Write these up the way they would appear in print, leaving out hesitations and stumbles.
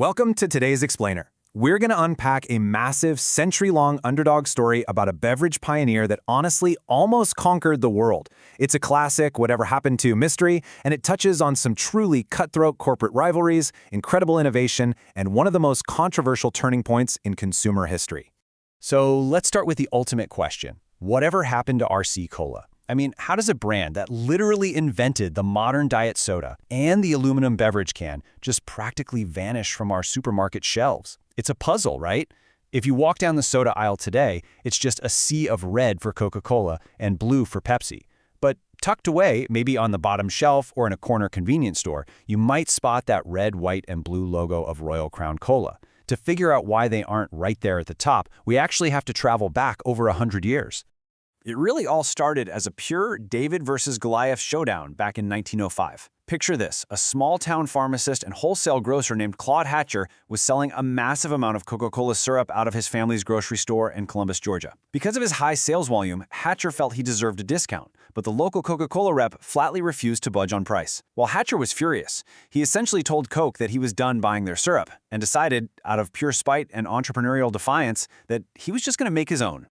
Welcome to today's Explainer. We're going to unpack a massive, century-long underdog story about a beverage pioneer that honestly almost conquered the world. It's a classic, whatever happened to mystery, and it touches on some truly cutthroat corporate rivalries, incredible innovation, and one of the most controversial turning points in consumer history. So let's start with the ultimate question. Whatever happened to RC Cola? I mean, how does a brand that literally invented the modern diet soda and the aluminum beverage can just practically vanish from our supermarket shelves? It's a puzzle, right? If you walk down the soda aisle today, it's just a sea of red for Coca-Cola and blue for Pepsi. But tucked away, maybe on the bottom shelf or in a corner convenience store, you might spot that red, white, and blue logo of Royal Crown Cola. To figure out why they aren't right there at the top, we actually have to travel back over 100 years. It really all started as a pure David versus Goliath showdown back in 1905. Picture this, a small-town pharmacist and wholesale grocer named Claude Hatcher was selling a massive amount of Coca-Cola syrup out of his family's grocery store in Columbus, Georgia. Because of his high sales volume, Hatcher felt he deserved a discount, but the local Coca-Cola rep flatly refused to budge on price. While Hatcher was furious, he essentially told Coke that he was done buying their syrup and decided, out of pure spite and entrepreneurial defiance, that he was just going to make his own.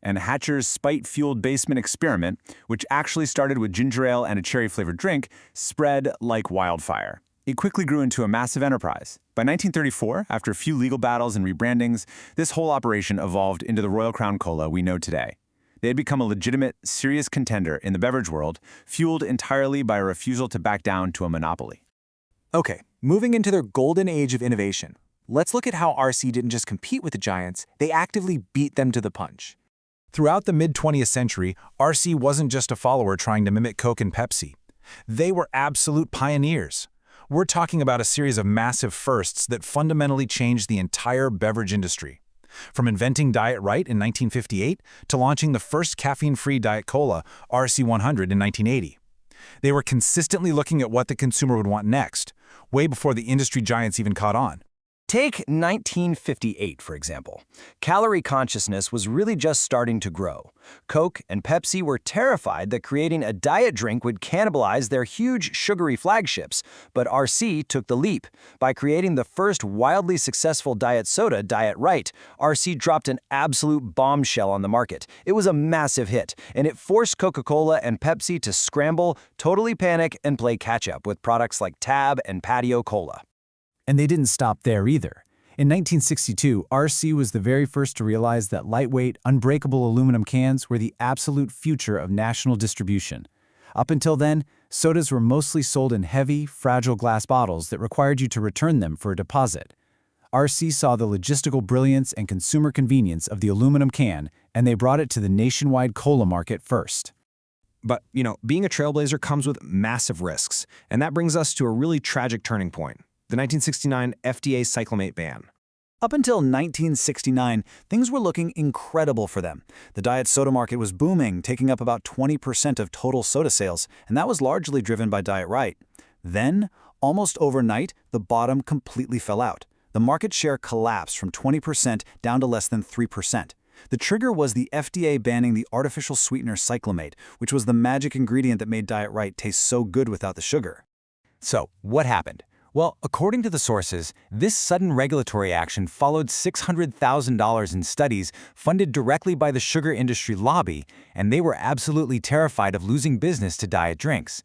And Hatcher's spite-fueled basement experiment, which actually started with ginger ale and a cherry-flavored drink, spread like wildfire. It quickly grew into a massive enterprise. By 1934, after a few legal battles and rebrandings, this whole operation evolved into the Royal Crown Cola we know today. They had become a legitimate, serious contender in the beverage world, fueled entirely by a refusal to back down to a monopoly. Okay, moving into their golden age of innovation, let's look at how RC didn't just compete with the giants, they actively beat them to the punch. Throughout the mid-20th century, RC wasn't just a follower trying to mimic Coke and Pepsi. They were absolute pioneers. We're talking about a series of massive firsts that fundamentally changed the entire beverage industry. From inventing Diet Right in 1958 to launching the first caffeine-free Diet Cola, RC 100, in 1980. They were consistently looking at what the consumer would want next, way before the industry giants even caught on. Take 1958, for example. Calorie consciousness was really just starting to grow. Coke and Pepsi were terrified that creating a diet drink would cannibalize their huge sugary flagships, but RC took the leap. By creating the first wildly successful diet soda, Diet Right, RC dropped an absolute bombshell on the market. It was a massive hit, and it forced Coca-Cola and Pepsi to scramble, totally panic, and play catch-up with products like Tab and Patio Cola. And they didn't stop there either. In 1962, RC was the very first to realize that lightweight, unbreakable aluminum cans were the absolute future of national distribution. Up until then, sodas were mostly sold in heavy, fragile glass bottles that required you to return them for a deposit. RC saw the logistical brilliance and consumer convenience of the aluminum can, and they brought it to the nationwide cola market first. But, being a trailblazer comes with massive risks, and that brings us to a really tragic turning point. The 1969 FDA cyclamate ban. Up until 1969, things were looking incredible for them. The diet soda market was booming, taking up about 20% of total soda sales, and that was largely driven by Diet Right. Then, almost overnight, the bottom completely fell out. The market share collapsed from 20% down to less than 3%. The trigger was the FDA banning the artificial sweetener cyclamate, which was the magic ingredient that made Diet Right taste so good without the sugar. So, what happened? Well, according to the sources, this sudden regulatory action followed $600,000 in studies funded directly by the sugar industry lobby, and they were absolutely terrified of losing business to diet drinks.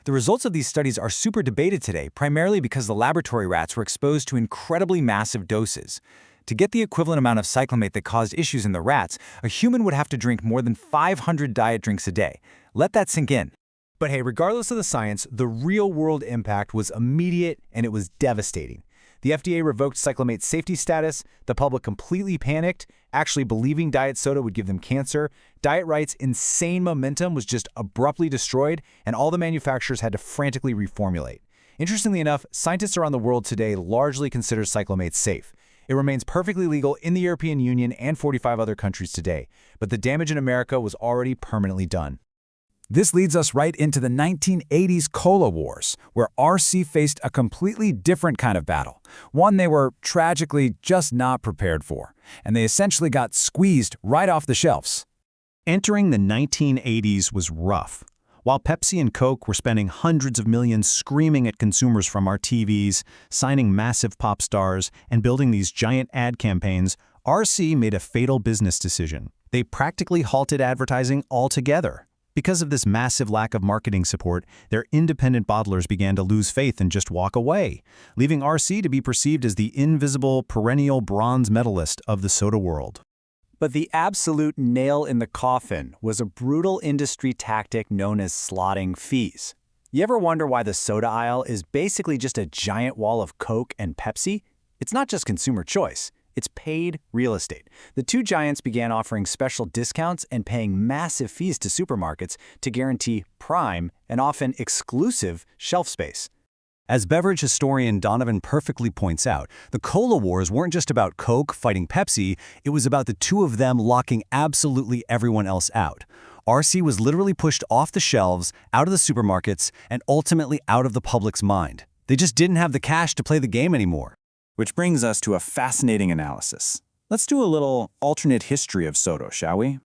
The results of these studies are super debated today, primarily because the laboratory rats were exposed to incredibly massive doses. To get the equivalent amount of cyclamate that caused issues in the rats, a human would have to drink more than 500 diet drinks a day. Let that sink in. But hey, regardless of the science, the real-world impact was immediate and it was devastating. The FDA revoked cyclamate's safety status, the public completely panicked, actually believing diet soda would give them cancer, Diet Right's insane momentum was just abruptly destroyed, and all the manufacturers had to frantically reformulate. Interestingly enough, scientists around the world today largely consider cyclamate safe. It remains perfectly legal in the European Union and 45 other countries today, but the damage in America was already permanently done. This leads us right into the 1980s Cola Wars, where RC faced a completely different kind of battle, one they were tragically just not prepared for, and they essentially got squeezed right off the shelves. Entering the 1980s was rough. While Pepsi and Coke were spending hundreds of millions screaming at consumers from our TVs, signing massive pop stars, and building these giant ad campaigns, RC made a fatal business decision. They practically halted advertising altogether. Because of this massive lack of marketing support, their independent bottlers began to lose faith and just walk away, leaving RC to be perceived as the invisible, perennial bronze medalist of the soda world. But the absolute nail in the coffin was a brutal industry tactic known as slotting fees. You ever wonder why the soda aisle is basically just a giant wall of Coke and Pepsi? It's not just consumer choice. It's paid real estate. The two giants began offering special discounts and paying massive fees to supermarkets to guarantee prime and often exclusive shelf space. As beverage historian Donovan perfectly points out, the cola wars weren't just about Coke fighting Pepsi, it was about the two of them locking absolutely everyone else out. RC was literally pushed off the shelves, out of the supermarkets, and ultimately out of the public's mind. They just didn't have the cash to play the game anymore. Which brings us to a fascinating analysis. Let's do a little alternate history of soda, shall we?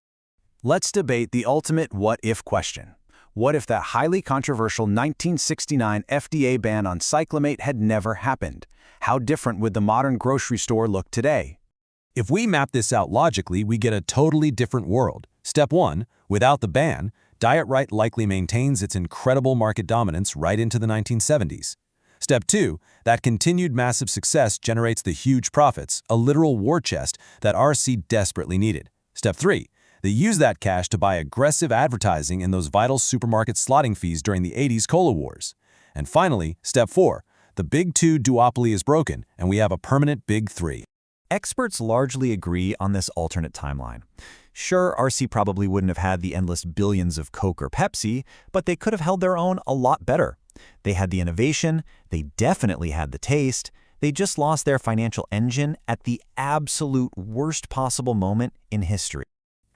Let's debate the ultimate what-if question. What if that highly controversial 1969 FDA ban on cyclamate had never happened? How different would the modern grocery store look today? If we map this out logically, we get a totally different world. Step 1, without the ban, Diet Right likely maintains its incredible market dominance right into the 1970s. Step 2, that continued massive success generates the huge profits, a literal war chest that RC desperately needed. Step 3, they use that cash to buy aggressive advertising in those vital supermarket slotting fees during the 80s cola wars. And finally, Step 4, the Big Two duopoly is broken, and we have a permanent Big Three. Experts largely agree on this alternate timeline. Sure, RC probably wouldn't have had the endless billions of Coke or Pepsi, but they could have held their own a lot better. They had the innovation, they definitely had the taste, they just lost their financial engine at the absolute worst possible moment in history.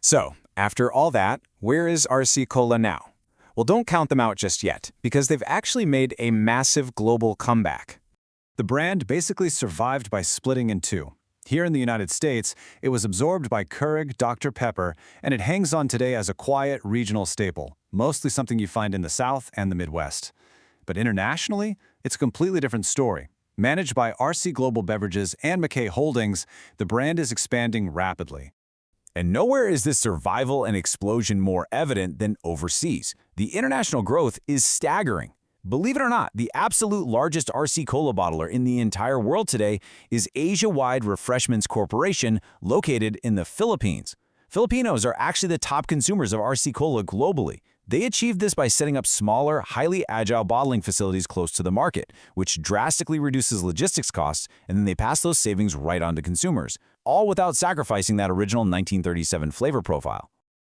So, after all that, where is RC Cola now? Well, don't count them out just yet, because they've actually made a massive global comeback. The brand basically survived by splitting in two. Here in the United States, it was absorbed by Keurig Dr. Pepper, and it hangs on today as a quiet regional staple, mostly something you find in the South and the Midwest. But internationally, it's a completely different story. Managed by RC Global Beverages and McKay Holdings, the brand is expanding rapidly. And nowhere is this survival and explosion more evident than overseas. The international growth is staggering. Believe it or not, the absolute largest RC Cola bottler in the entire world today is Asia-wide Refreshments Corporation, located in the Philippines. Filipinos are actually the top consumers of RC Cola globally. They achieved this by setting up smaller, highly agile bottling facilities close to the market, which drastically reduces logistics costs, and then they pass those savings right on to consumers, all without sacrificing that original 1937 flavor profile.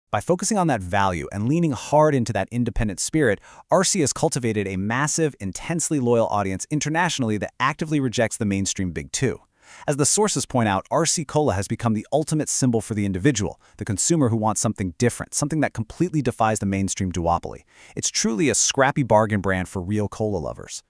By focusing on that value and leaning hard into that independent spirit, RC has cultivated a massive, intensely loyal audience internationally that actively rejects the mainstream Big Two. As the sources point out, RC Cola has become the ultimate symbol for the individual, the consumer who wants something different, something that completely defies the mainstream duopoly. It's truly a scrappy bargain brand for real cola lovers.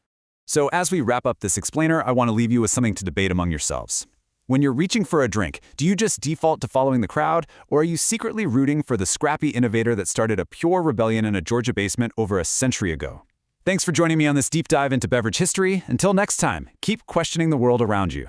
So as we wrap up this explainer, I want to leave you with something to debate among yourselves. When you're reaching for a drink, do you just default to following the crowd, or are you secretly rooting for the scrappy innovator that started a pure rebellion in a Georgia basement over a century ago? Thanks for joining me on this deep dive into beverage history. Until next time, keep questioning the world around you.